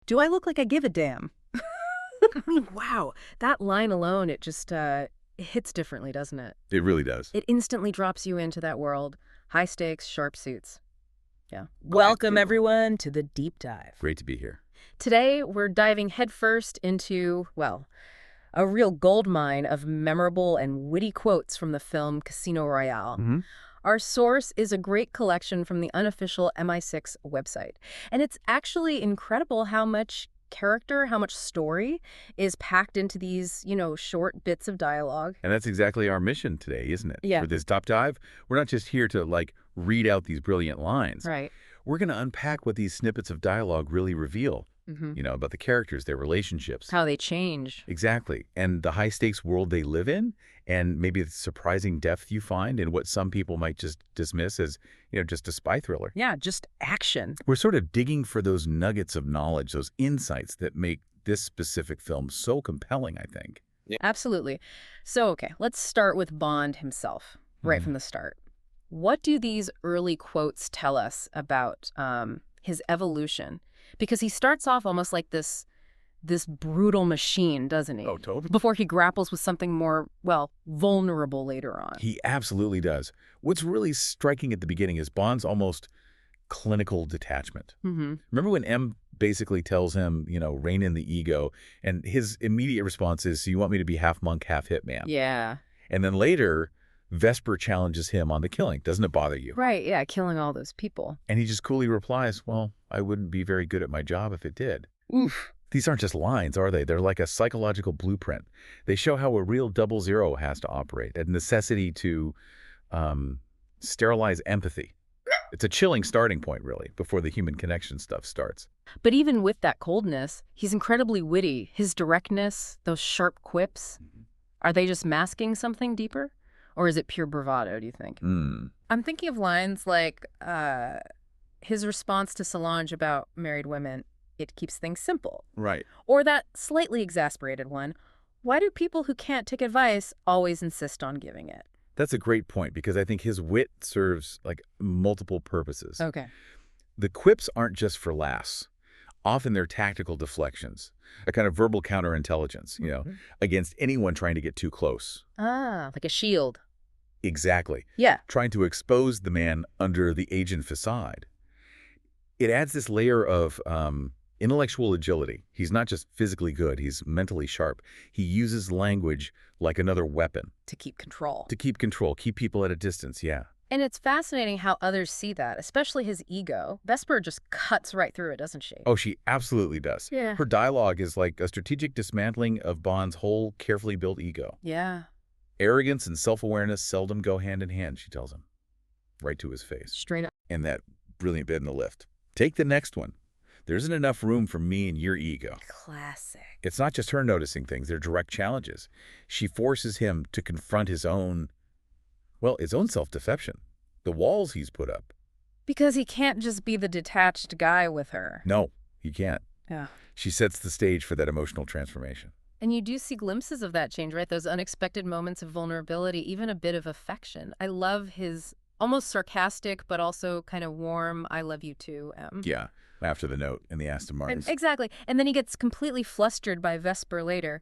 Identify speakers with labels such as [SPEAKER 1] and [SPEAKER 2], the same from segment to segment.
[SPEAKER 1] Do I look like I give a damn? I mean, wow. That line alone, it just it hits differently, doesn't it?
[SPEAKER 2] It really does.
[SPEAKER 1] It instantly drops you into that world. High stakes, sharp suits. Yeah. Welcome, everyone, to the deep dive.
[SPEAKER 2] Great to be here.
[SPEAKER 1] Today, we're diving headfirst into, well, a real goldmine of memorable and witty quotes from the film Casino Royale.
[SPEAKER 2] Mm-hmm.
[SPEAKER 1] Our source is a great collection from the unofficial MI6 website. And it's actually incredible how much character, how much story is packed into these, short bits of dialogue.
[SPEAKER 2] And that's exactly our mission today, isn't it?
[SPEAKER 1] Yeah.
[SPEAKER 2] For this top dive, we're not just here to, read out these brilliant lines.
[SPEAKER 1] Right.
[SPEAKER 2] We're going to unpack what these snippets of dialogue really reveal, about the characters, their relationships.
[SPEAKER 1] How they change.
[SPEAKER 2] Exactly. And the high-stakes world they live in, and maybe the surprising depth you find in what some people might just dismiss as, just a spy thriller.
[SPEAKER 1] Yeah, just action.
[SPEAKER 2] We're sort of digging for those nuggets of knowledge, those insights that make this specific film so compelling, I think.
[SPEAKER 1] Yeah. Absolutely. So, okay, let's start with Bond himself, right from the start. What do these early quotes tell us about his evolution? Because he starts off almost like this brutal machine, doesn't he?
[SPEAKER 2] Oh, totally.
[SPEAKER 1] Before he grapples with something more, vulnerable later on.
[SPEAKER 2] He absolutely does. What's really striking at the beginning is Bond's almost clinical detachment. Remember when M basically tells him, rein in the ego, and his immediate response is, so you want me to be half monk, half hitman?
[SPEAKER 1] Yeah.
[SPEAKER 2] And then later, Vesper challenges him on the killing. Doesn't it bother you?
[SPEAKER 1] Right, yeah, killing all those people.
[SPEAKER 2] And he just coolly replies, well, I wouldn't be very good at my job if it did.
[SPEAKER 1] Oof.
[SPEAKER 2] These aren't just lines, are they? They're like a psychological blueprint. They show how a real 00 has to operate, a necessity to sterilize empathy. It's a chilling starting point, really, before the human connection stuff starts.
[SPEAKER 1] But even with that coldness, he's incredibly witty. His directness, those sharp quips, are they just masking something deeper? Or is it pure bravado, do you think? I'm thinking of lines like his response to Solange about married women, it keeps things simple.
[SPEAKER 2] Right.
[SPEAKER 1] Or that slightly exasperated one, why do people who can't take advice always insist on giving it?
[SPEAKER 2] That's a great point, because I think his wit serves multiple purposes.
[SPEAKER 1] Okay.
[SPEAKER 2] The quips aren't just for laughs. Often they're tactical deflections, a kind of verbal counterintelligence, against anyone trying to get too close.
[SPEAKER 1] Ah, like a shield.
[SPEAKER 2] Exactly.
[SPEAKER 1] Yeah.
[SPEAKER 2] Trying to expose the man under the agent facade. It adds this layer of intellectual agility. He's not just physically good, he's mentally sharp. He uses language like another weapon.
[SPEAKER 1] To keep control.
[SPEAKER 2] To keep control, keep people at a distance, yeah.
[SPEAKER 1] And it's fascinating how others see that, especially his ego. Vesper just cuts right through it, doesn't she?
[SPEAKER 2] Oh, she absolutely does.
[SPEAKER 1] Yeah.
[SPEAKER 2] Her dialogue is like a strategic dismantling of Bond's whole carefully built ego.
[SPEAKER 1] Yeah.
[SPEAKER 2] Arrogance and self-awareness seldom go hand in hand, she tells him. Right to his face.
[SPEAKER 1] Straight up.
[SPEAKER 2] And that brilliant bit in the lift. Take the next one. There isn't enough room for me and your ego.
[SPEAKER 1] Classic.
[SPEAKER 2] It's not just her noticing things, they're direct challenges. She forces him to confront his own self-deception. The walls he's put up.
[SPEAKER 1] Because he can't just be the detached guy with her.
[SPEAKER 2] No, he can't.
[SPEAKER 1] Yeah.
[SPEAKER 2] She sets the stage for that emotional transformation.
[SPEAKER 1] And you do see glimpses of that change, right? Those unexpected moments of vulnerability, even a bit of affection. I love his almost sarcastic, but also kind of warm, I love you too, M.
[SPEAKER 2] Yeah, after the note in the Aston Martin.
[SPEAKER 1] Exactly. And then he gets completely flustered by Vesper later.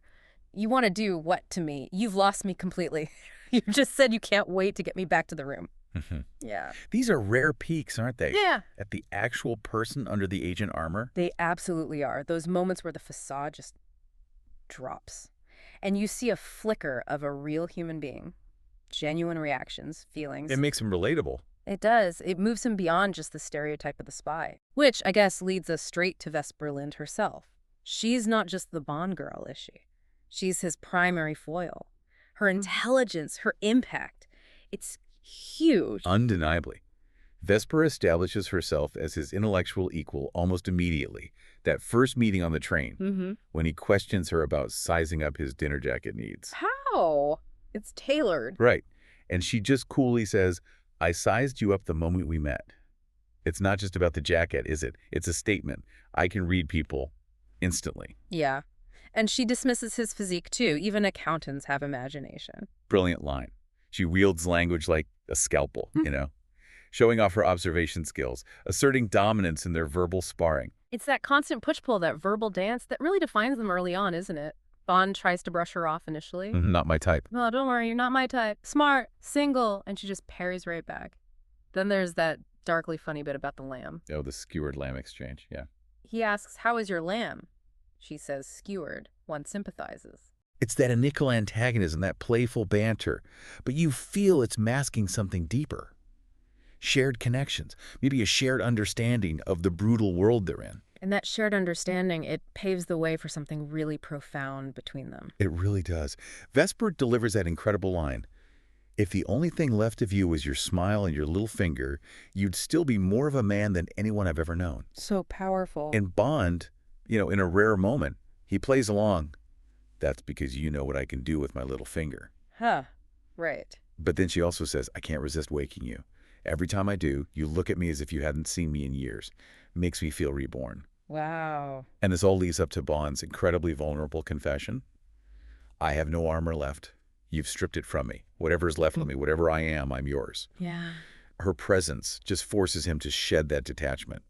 [SPEAKER 1] You want to do what to me? You've lost me completely. You just said you can't wait to get me back to the room. Yeah.
[SPEAKER 2] These are rare peaks, aren't they?
[SPEAKER 1] Yeah.
[SPEAKER 2] At the actual person under the agent armor.
[SPEAKER 1] They absolutely are. Those moments where the facade just drops. And you see a flicker of a real human being. Genuine reactions, feelings.
[SPEAKER 2] It makes him relatable.
[SPEAKER 1] It does. It moves him beyond just the stereotype of the spy. Which, I guess, leads us straight to Vesper Lynd herself. She's not just the Bond girl, is she? She's his primary foil. Her intelligence, her impact, it's huge.
[SPEAKER 2] Undeniably. Vesper establishes herself as his intellectual equal almost immediately. That first meeting on the train, when he questions her about sizing up his dinner jacket needs.
[SPEAKER 1] How? It's tailored.
[SPEAKER 2] Right. And she just coolly says, I sized you up the moment we met. It's not just about the jacket, is it? It's a statement. I can read people instantly.
[SPEAKER 1] Yeah. And she dismisses his physique, too. Even accountants have imagination.
[SPEAKER 2] Brilliant line. She wields language like a scalpel, showing off her observation skills, asserting dominance in their verbal sparring.
[SPEAKER 1] It's that constant push-pull, that verbal dance that really defines them early on, isn't it? Bond tries to brush her off initially.
[SPEAKER 2] Not my type.
[SPEAKER 1] No, don't worry, you're not my type. Smart, single, and she just parries right back. Then there's that darkly funny bit about the lamb.
[SPEAKER 2] Oh, the skewered lamb exchange, yeah.
[SPEAKER 1] He asks, how is your lamb? She says, skewered. One sympathizes.
[SPEAKER 2] It's that initial antagonism, that playful banter, but you feel it's masking something deeper. Shared connections, maybe a shared understanding of the brutal world they're in.
[SPEAKER 1] And that shared understanding, it paves the way for something really profound between them.
[SPEAKER 2] It really does. Vesper delivers that incredible line. If the only thing left of you was your smile and your little finger, you'd still be more of a man than anyone I've ever known.
[SPEAKER 1] So powerful.
[SPEAKER 2] And Bond, in a rare moment, he plays along. That's because you know what I can do with my little finger.
[SPEAKER 1] Huh. Right.
[SPEAKER 2] But then she also says, I can't resist waking you. Every time I do, you look at me as if you hadn't seen me in years. Makes me feel reborn.
[SPEAKER 1] Wow.
[SPEAKER 2] And this all leads up to Bond's incredibly vulnerable confession. I have no armor left. You've stripped it from me. Whatever is left of me, whatever I am, I'm yours.
[SPEAKER 1] Yeah.
[SPEAKER 2] Her presence just forces him to shed that detachment.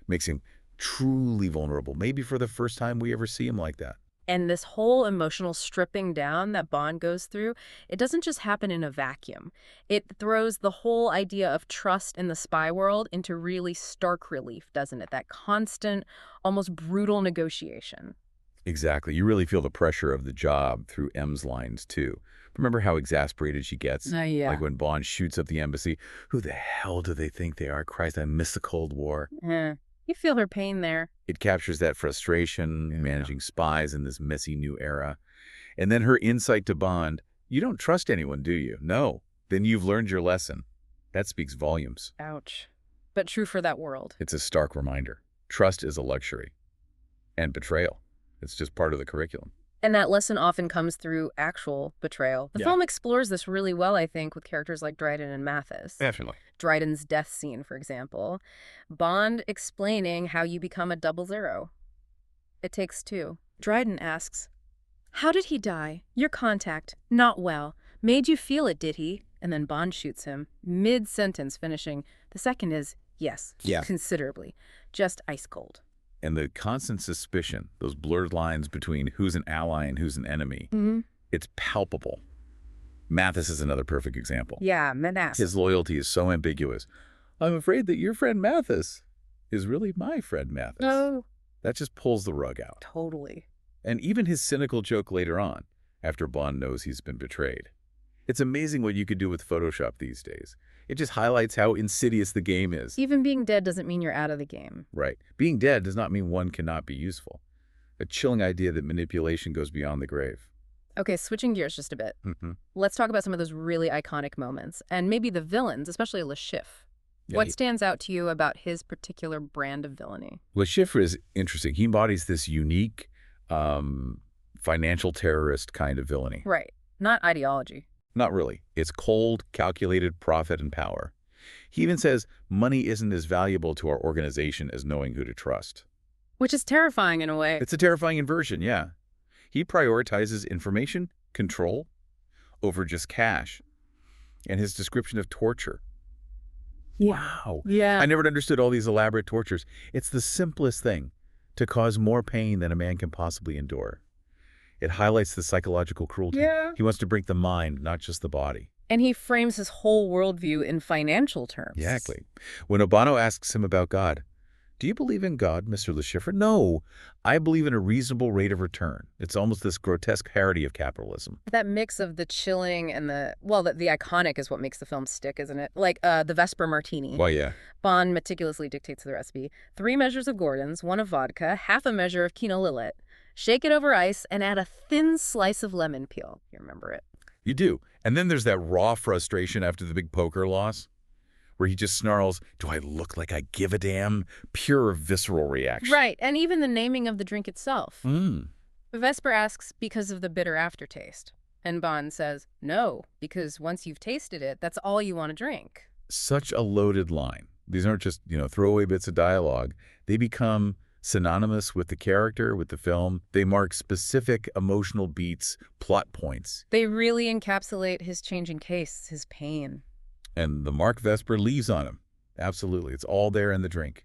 [SPEAKER 2] Makes him truly vulnerable. Maybe for the first time we ever see him like that.
[SPEAKER 1] And this whole emotional stripping down that Bond goes through, it doesn't just happen in a vacuum. It throws the whole idea of trust in the spy world into really stark relief, doesn't it? That constant, almost brutal negotiation.
[SPEAKER 2] Exactly. You really feel the pressure of the job through M's lines, too. Remember how exasperated she gets?
[SPEAKER 1] Yeah.
[SPEAKER 2] Like when Bond shoots up the embassy. Who the hell do they think they are? Christ, I miss the Cold War.
[SPEAKER 1] You feel her pain there.
[SPEAKER 2] It captures that frustration, managing spies in this messy new era. And then her insight to Bond, you don't trust anyone, do you? No. Then you've learned your lesson. That speaks volumes.
[SPEAKER 1] Ouch. But true for that world.
[SPEAKER 2] It's a stark reminder. Trust is a luxury. And betrayal. It's just part of the curriculum.
[SPEAKER 1] And that lesson often comes through actual betrayal. The film explores this really well, I think, with characters like Dryden and Mathis.
[SPEAKER 2] Definitely.
[SPEAKER 1] Dryden's death scene, for example. Bond explaining how you become a 00. It takes two. Dryden asks, how did he die? Your contact, not well. Made you feel it, did he? And then Bond shoots him, mid-sentence finishing. The second is, yes, considerably. Just ice cold.
[SPEAKER 2] And the constant suspicion, those blurred lines between who's an ally and who's an enemy, it's palpable. Mathis is another perfect example.
[SPEAKER 1] Yeah, Mathis.
[SPEAKER 2] His loyalty is so ambiguous. I'm afraid that your friend Mathis is really my friend Mathis.
[SPEAKER 1] Oh.
[SPEAKER 2] That just pulls the rug out.
[SPEAKER 1] Totally.
[SPEAKER 2] And even his cynical joke later on, after Bond knows he's been betrayed. It's amazing what you could do with Photoshop these days. It just highlights how insidious the game is.
[SPEAKER 1] Even being dead doesn't mean you're out of the game.
[SPEAKER 2] Right. Being dead does not mean one cannot be useful. A chilling idea that manipulation goes beyond the grave.
[SPEAKER 1] Okay, switching gears just a bit. Let's talk about some of those really iconic moments, and maybe the villains, especially Le Chiffre. What stands out to you about his particular brand of villainy?
[SPEAKER 2] Le Chiffre is interesting. He embodies this unique financial terrorist kind of villainy.
[SPEAKER 1] Right. Not ideology.
[SPEAKER 2] Not really. It's cold, calculated profit and power. He even says money isn't as valuable to our organization as knowing who to trust.
[SPEAKER 1] Which is terrifying in a way.
[SPEAKER 2] It's a terrifying inversion, yeah. He prioritizes information, control, over just cash. And his description of torture. Wow.
[SPEAKER 1] Yeah.
[SPEAKER 2] I never understood all these elaborate tortures. It's the simplest thing to cause more pain than a man can possibly endure. It highlights the psychological cruelty.
[SPEAKER 1] Yeah.
[SPEAKER 2] He wants to break the mind, not just the body.
[SPEAKER 1] And he frames his whole worldview in financial terms.
[SPEAKER 2] Exactly. When Obono asks him about God, do you believe in God, Mr. Le Chiffre? No, I believe in a reasonable rate of return. It's almost this grotesque parody of capitalism.
[SPEAKER 1] That mix of the chilling and the iconic is what makes the film stick, isn't it? Like the Vesper martini.
[SPEAKER 2] Why, yeah.
[SPEAKER 1] Bond meticulously dictates the recipe. 3 measures of Gordon's, 1 of vodka, half a measure of Kino Lillet. Shake it over ice and add a thin slice of lemon peel. You remember it.
[SPEAKER 2] You do. And then there's that raw frustration after the big poker loss, where he just snarls, do I look like I give a damn? Pure visceral reaction.
[SPEAKER 1] Right, and even the naming of the drink itself. Vesper asks because of the bitter aftertaste. And Bond says, no, because once you've tasted it, that's all you want to drink.
[SPEAKER 2] Such a loaded line. These aren't just, throwaway bits of dialogue. They become synonymous with the character, with the film. They mark specific emotional beats, plot points.
[SPEAKER 1] They really encapsulate his changing case, his pain.
[SPEAKER 2] And the mark Vesper leaves on him. Absolutely. It's all there in the drink.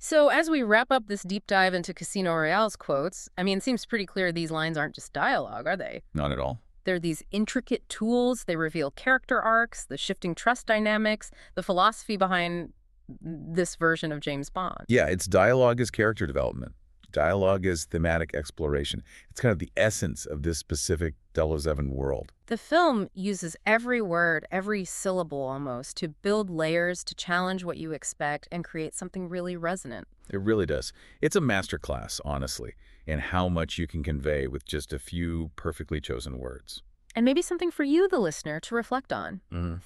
[SPEAKER 1] So as we wrap up this deep dive into Casino Royale's quotes, I mean, it seems pretty clear these lines aren't just dialogue, are they?
[SPEAKER 2] Not at all.
[SPEAKER 1] They're these intricate tools. They reveal character arcs, the shifting trust dynamics, the philosophy behind this version of James Bond.
[SPEAKER 2] Yeah, it's dialogue as character development. Dialogue is thematic exploration. It's kind of the essence of this specific 007 world.
[SPEAKER 1] The film uses every word, every syllable almost, to build layers, to challenge what you expect, and create something really resonant.
[SPEAKER 2] It really does. It's a masterclass, honestly, in how much you can convey with just a few perfectly chosen words.
[SPEAKER 1] And maybe something for you, the listener, to reflect on.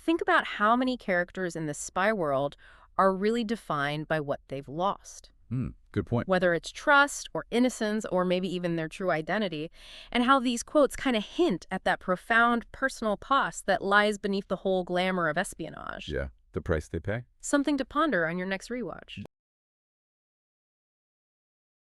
[SPEAKER 1] Think about how many characters in the spy world are really defined by what they've lost.
[SPEAKER 2] Good point.
[SPEAKER 1] Whether it's trust or innocence or maybe even their true identity, and how these quotes kind of hint at that profound personal cost that lies beneath the whole glamour of espionage.
[SPEAKER 2] Yeah, the price they pay.
[SPEAKER 1] Something to ponder on your next rewatch.